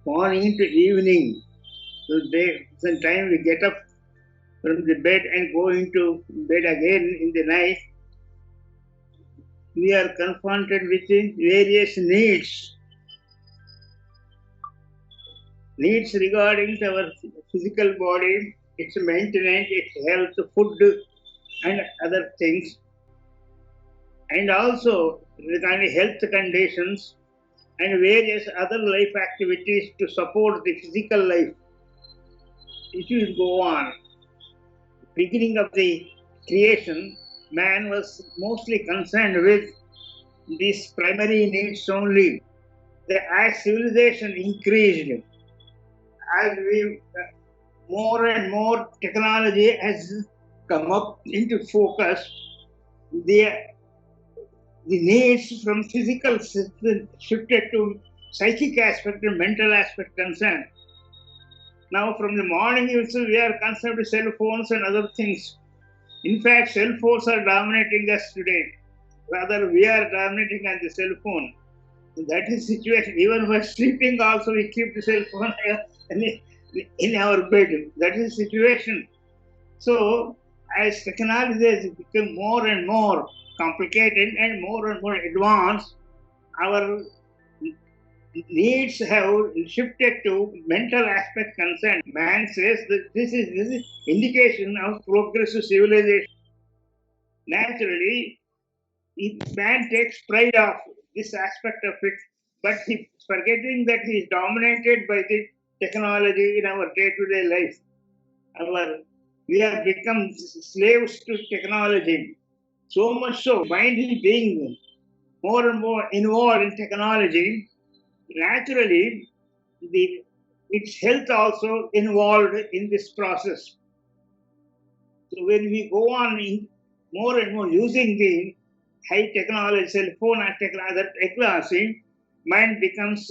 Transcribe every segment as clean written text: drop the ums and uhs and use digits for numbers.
morning to evening. So sometime we get up from the bed and go into bed again in the night. We are confronted with various needs regarding our physical body, its maintenance, its health, food, and other things, and also regarding health conditions and various other life activities to support the physical life. It will go on. Beginning of the creation, man was mostly concerned with these primary needs only. As civilization increased, as we more and more technology has come up into focus, the needs from physical shifted to psychic aspect and mental aspect concerned. Now from the morning we are concerned with cell phones and other things. In fact, cell phones are dominating us today. Rather, we are dominating on the cell phone. That is the situation. Even while sleeping also we keep the cell phone in our bed. That is the situation. So, as technology has become more and more complicated and more advanced, our needs have shifted to mental aspect concerned. Man says that this is indication of progressive civilization. Naturally, man takes pride of this aspect of it, but he's forgetting that he is dominated by the technology in our day-to-day life. We have become slaves to technology. So much so, mind is being more and more involved in technology. Naturally, its health also involved in this process. So when we go on more and more using the high technology, cell phone and other technology, mind becomes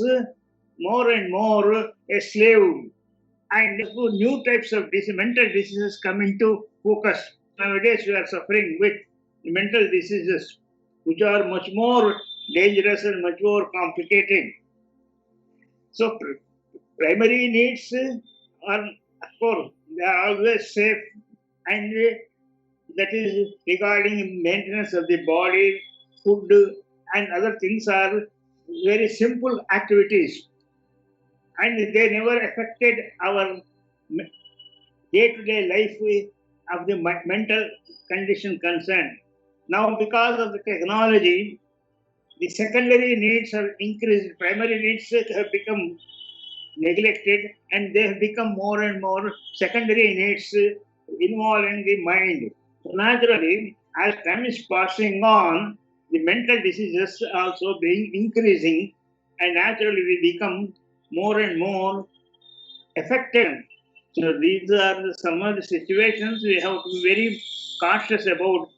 more and more a slave. And new types of mental diseases come into focus. Nowadays, we are suffering with mental diseases, which are much more dangerous and much more complicated. So, primary needs are, of course, they are always safe, and that is regarding maintenance of the body, food, and other things are very simple activities, and they never affected our day-to-day life of the mental condition concerned. Now, because of the technology, the secondary needs have increased. Primary needs have become neglected, and they have become more and more secondary needs involving the mind. So naturally, as time is passing on, the mental diseases also being increasing, and naturally we become more and more affected. So these are some of the situations we have to be very cautious about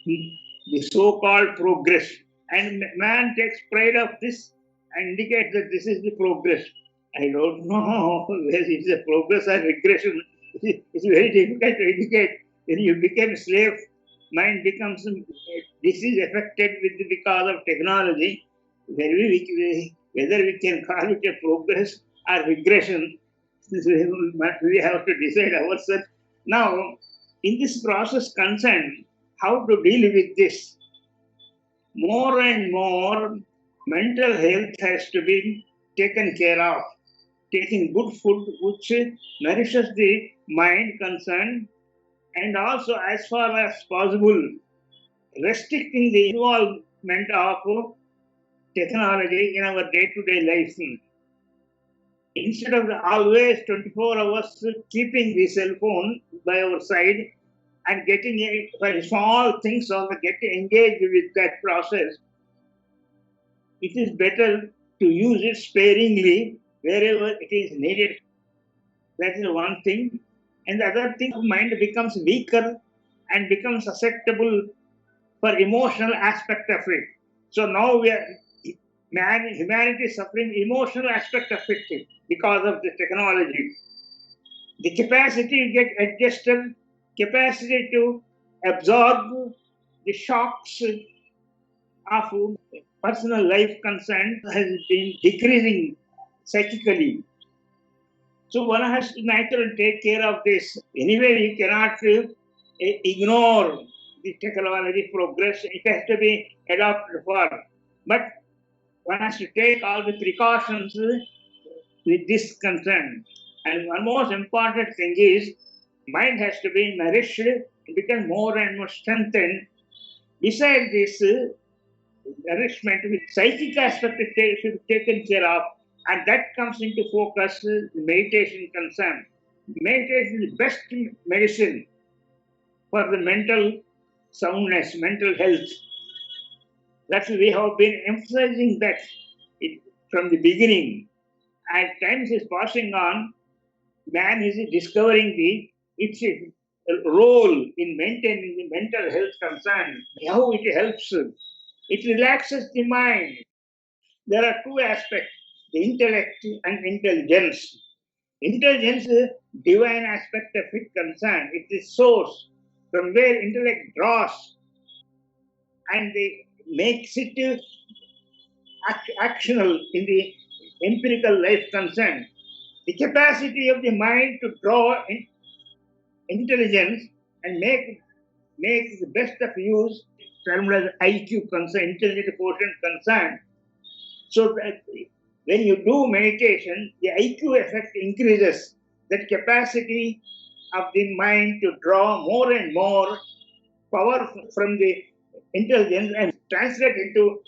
the so-called progress. And man takes pride of this and indicates that this is the progress. I don't know whether it's a progress or regression. It's very difficult to indicate. When you become a slave, mind becomes disease affected because of technology. Whether we can call it a progress or regression, we have to decide ourselves. Now, in this process concerned, how to deal with this? More and more mental health has to be taken care of. Taking good food which nourishes the mind concerned, and also as far as possible restricting the involvement of technology in our day-to-day life. Instead of always 24 hours keeping the cell phone by our side and getting for small things also get engaged with that process, it is better to use it sparingly wherever it is needed. That is one thing. And the other thing, mind becomes weaker and becomes susceptible for emotional aspect of it. So now humanity is suffering emotional aspect of it because of the technology. The capacity to get adjusted, capacity to absorb the shocks of personal life concern has been decreasing psychically. So one has to naturally take care of this. Anyway, we cannot ignore the technology progress. It has to be adopted for. But one has to take all the precautions with this concern. And one most important thing is mind has to be nourished, become more and more strengthened. Besides this nourishment, with psychic aspect should be taken care of, and that comes into focus meditation concern. Meditation is the best medicine for the mental soundness, mental health. That's we have been emphasizing that from the beginning. As times is passing on, man is discovering its role in maintaining the mental health concern, how it helps. It relaxes the mind. There are two aspects, the intellect and intelligence. Intelligence is divine aspect of it concern. It is source from where intellect draws and makes it actional in the empirical life concern. The capacity of the mind to draw intelligence and make the best of use, termed as IQ concern, intelligent quotient concern. So that when you do meditation, the IQ effect increases. That capacity of the mind to draw more and more power from the intelligence and translate into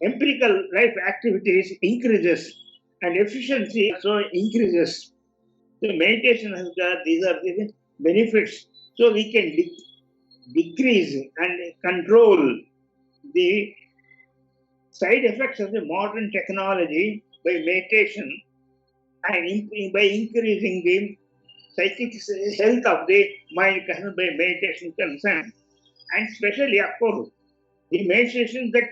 empirical life activities increases, and efficiency also increases. So meditation has got these are the benefits. So we can decrease and control the side effects of the modern technology by meditation and by increasing the psychic health of the mind by meditation concern. And especially, of course, the meditation that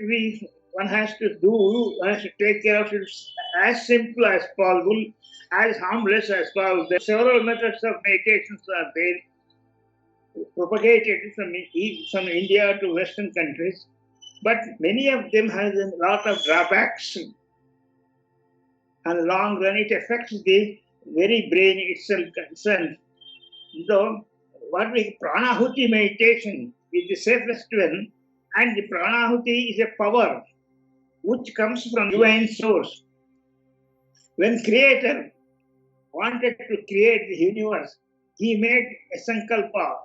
one has to do, one has to take care of it as simple as possible, as harmless as possible. There are several methods of meditations are there, propagated from India to Western countries, but many of them have a lot of drawbacks. And long run, it affects the very brain itself. So, what we pranahuti meditation is the safest one, and the pranahuti is a power which comes from divine source. When Creator wanted to create the universe, he made a sankalpa.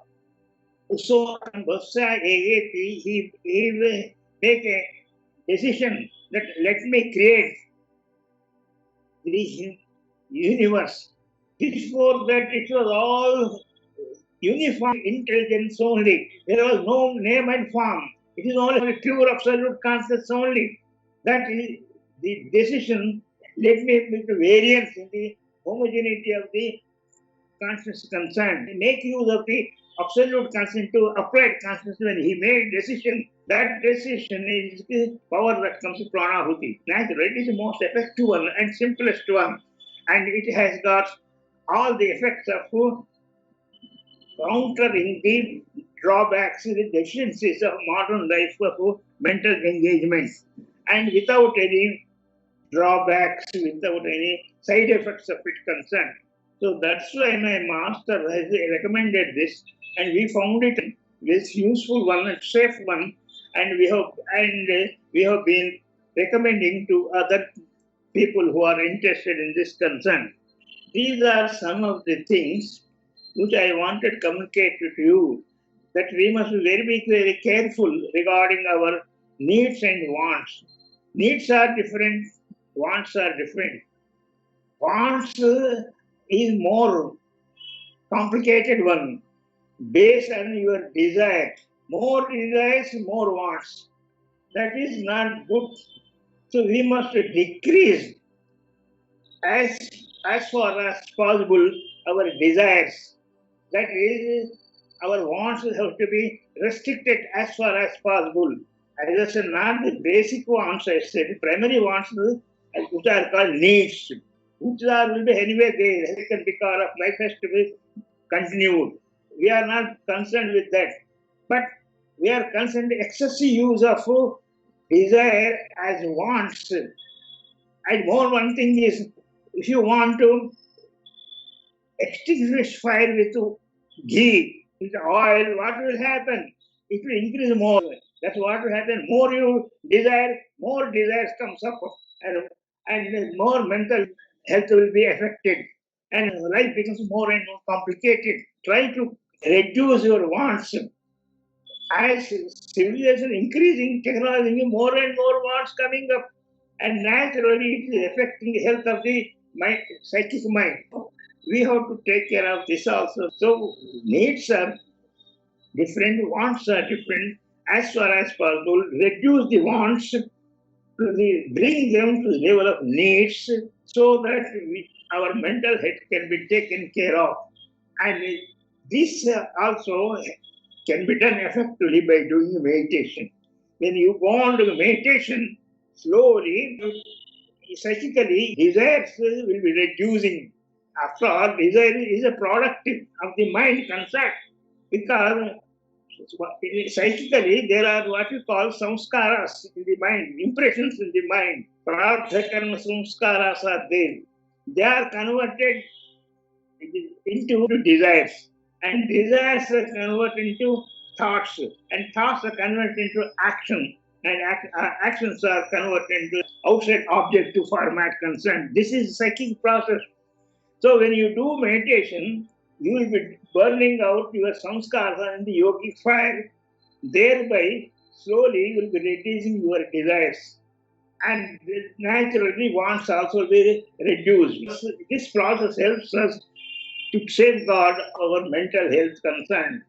So, he make a decision that let me create the universe. Before that, it was all uniform intelligence only. There was no name and form. It is only pure absolute consciousness only. That is the decision. Let me make the variance in the homogeneity of the consciousness concerned. Make use of the absolute consciousness to applied consciousness. When he made decision, that decision is the power that comes to pranahuti. Naturally, it is the most effective one and simplest one, and it has got all the effects of countering the drawbacks, the deficiencies of modern life of mental engagement, and without any drawbacks, without any side effects of it concerned. So that's why my master has recommended this, and we found it this useful one and safe one, and we have been recommending to other people who are interested in this concern. These are some of the things which I wanted to communicate to you, that we must be very careful regarding our needs and wants. Needs are different, wants are different. Wants is more complicated one, based on your desire. More desires, more wants. That is not good. So we must decrease as far as possible our desires. That is, our wants have to be restricted as far as possible. As I said, not the basic wants, I said, the primary wants, which are called needs, which will be anyway there. Second, because of life has to be continued. We are not concerned with that. But we are concerned with excessive use of desire as wants. And more one thing is, if you want to extinguish fire with ghee, with oil, what will happen? It will increase more. That's what will happen. More you desire, more desires comes up, and more mental health will be affected, and life becomes more and more complicated. Try to reduce your wants. As civilization increasing, technology, more and more wants coming up, and naturally it is affecting the health of the mind, psychic mind. We have to take care of this also. So needs are different, wants are different. As far as possible, reduce the wants to bring them to the level of needs, so that our mental health can be taken care of. And this also can be done effectively by doing meditation. When you go on to meditation, slowly, psychically, desires will be reducing. After all, desire is a product of the mind concept, because psychically there are what we call samskaras in the mind, impressions in the mind. Prarabdha karma samskaras are there. They are converted into desires, and desires are converted into thoughts, and thoughts are converted into action, and actions are converted into outside objective format concern. This is psychic process. So when you do meditation, you will be burning out your samskara in the yogic fire. Thereby, slowly you will be reducing your desires, and naturally wants also will be reduced. This process helps us to safeguard our mental health concern.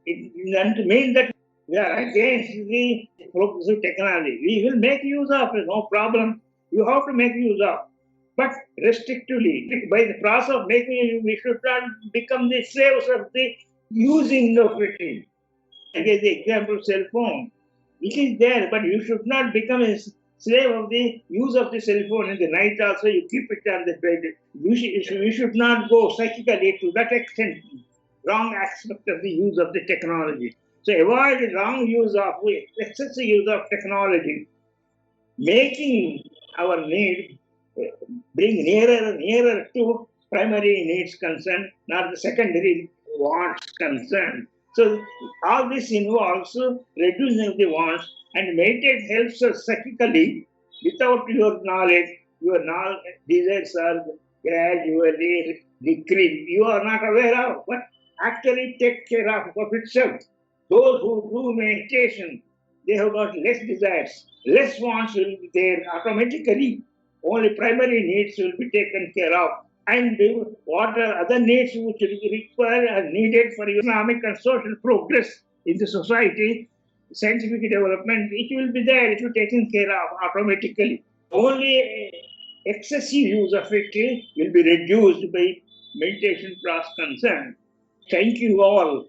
It doesn't mean that we are against the progressive technology. We will make use of it, no problem. You have to make use of, but restrictively. By the process of making it, we should not become the slaves of the using of it. I gave the example of cell phone. It is there, but you should not become a slave of the use of the cell phone. In the night also, you keep it on the bed. You should not go psychically to that extent, wrong aspect of the use of the technology. So avoid the wrong use of, excessive use of technology, making our need bring nearer and nearer to primary needs concern, not the secondary wants concern. So all this involves reducing the wants, and meditate helps us psychically. Without your knowledge desires are gradually decreased. You are not aware of, but actually take care of itself. Those who do meditation, they have got less desires, less wants will be there automatically. Only primary needs will be taken care of. And what are other needs which require are needed for economic and social progress in the society, scientific development, it will be there, it will be taken care of automatically. Only excessive use of it will be reduced by meditation process concern. Thank you all.